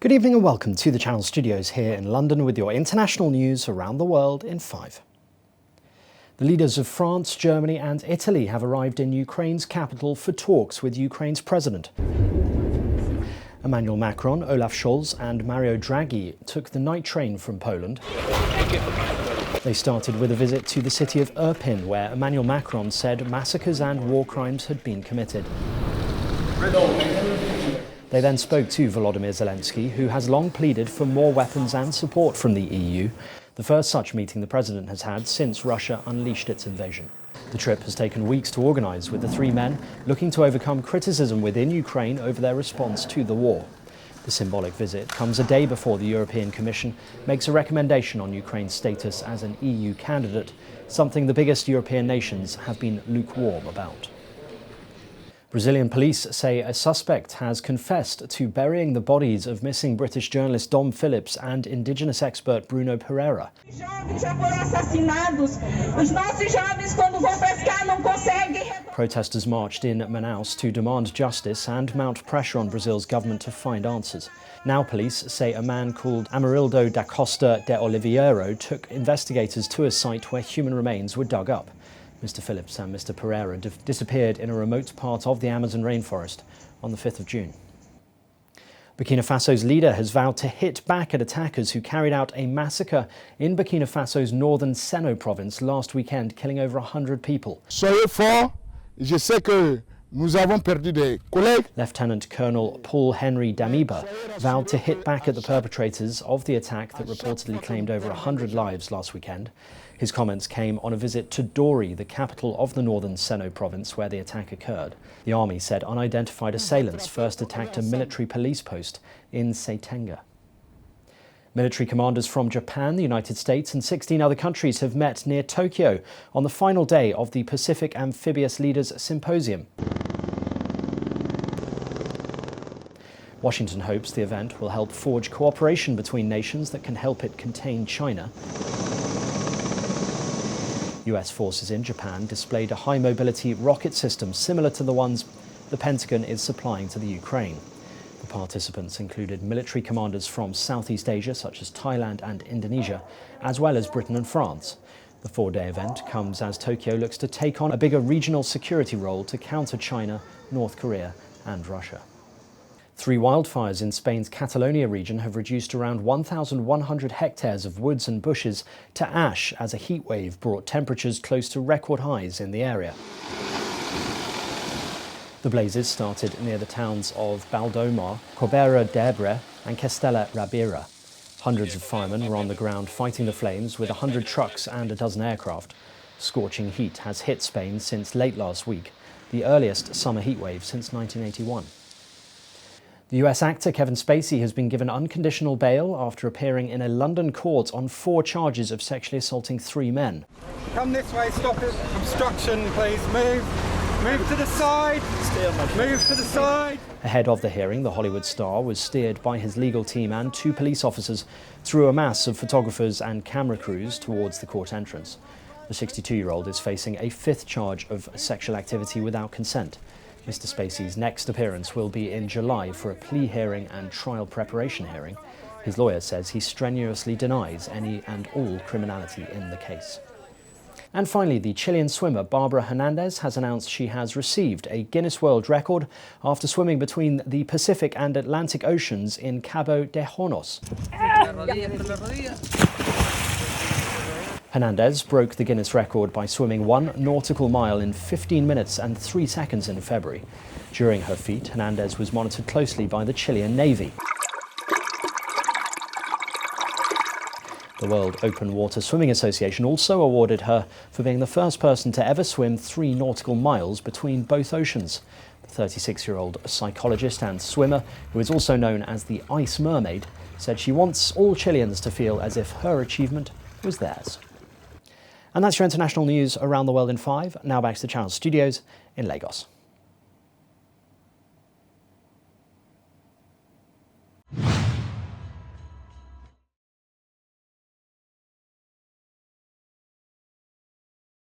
Good evening and welcome to the Channel Studios here in London with your international news around the world in 5. The leaders of France, Germany and Italy have arrived in Ukraine's capital for talks with Ukraine's president. Emmanuel Macron, Olaf Scholz and Mario Draghi took the night train from Poland. They started with a visit to the city of Irpin, where Emmanuel Macron said massacres and war crimes had been committed. They then spoke to Volodymyr Zelensky, who has long pleaded for more weapons and support from the EU, the first such meeting the president has had since Russia unleashed its invasion. The trip has taken weeks to organise, with the three men looking to overcome criticism within Ukraine over their response to the war. The symbolic visit comes a day before the European Commission makes a recommendation on Ukraine's status as an EU candidate, something the biggest European nations have been lukewarm about. Brazilian police say a suspect has confessed to burying the bodies of missing British journalist Dom Phillips and Indigenous expert Bruno Pereira. Protesters marched in Manaus to demand justice and mount pressure on Brazil's government to find answers. Now police say a man called Amarildo da Costa de Oliveira took investigators to a site where human remains were dug up. Mr. Phillips and Mr. Pereira disappeared in a remote part of the Amazon rainforest on the 5th of June. Burkina Faso's leader has vowed to hit back at attackers who carried out a massacre in Burkina Faso's northern Seno province last weekend, killing over 100 people. Soyez forts, je sais que nous avons perdu des collègues. Lieutenant Colonel Paul Henry Damiba vowed to hit back at the perpetrators of the attack that reportedly claimed over 100 lives last weekend. His comments came on a visit to Dori, the capital of the northern Seno province where the attack occurred. The army said unidentified assailants first attacked a military police post in Seitenga. Military commanders from Japan, the United States and 16 other countries have met near Tokyo on the final day of the Pacific Amphibious Leaders Symposium. Washington hopes the event will help forge cooperation between nations that can help it contain China. US forces in Japan displayed a high-mobility rocket system similar to the ones the Pentagon is supplying to the Ukraine. The participants included military commanders from Southeast Asia, such as Thailand and Indonesia, as well as Britain and France. The four-day event comes as Tokyo looks to take on a bigger regional security role to counter China, North Korea and Russia. 3 wildfires in Spain's Catalonia region have reduced around 1,100 hectares of woods and bushes to ash as a heat wave brought temperatures close to record highs in the area. The blazes started near the towns of Baldomar, Corbera d'Ebre and Castella Rabira. Hundreds of firemen were on the ground fighting the flames with 100 trucks and a dozen aircraft. Scorching heat has hit Spain since late last week, the earliest summer heat wave since 1981. The US actor Kevin Spacey has been given unconditional bail after appearing in a London court on 4 charges of sexually assaulting 3 men. Come this way, stop it. Obstruction, please. Move to the side. Move to the side. Ahead of the hearing, the Hollywood star was steered by his legal team and 2 police officers through a mass of photographers and camera crews towards the court entrance. The 62-year-old is facing a 5th charge of sexual activity without consent. Mr. Spacey's next appearance will be in July for a plea hearing and trial preparation hearing. His lawyer says he strenuously denies any and all criminality in the case. And finally, the Chilean swimmer Barbara Hernandez has announced she has received a Guinness World Record after swimming between the Pacific and Atlantic Oceans in Cabo de Hornos. Hernandez broke the Guinness record by swimming 1 nautical mile in 15 minutes and 3 seconds in February. During her feat, Hernandez was monitored closely by the Chilean Navy. The World Open Water Swimming Association also awarded her for being the first person to ever swim 3 nautical miles between both oceans. The 36-year-old psychologist and swimmer, who is also known as the Ice Mermaid, said she wants all Chileans to feel as if her achievement was theirs. And that's your international news around the world in 5. Now back to the Channel Studios in Lagos.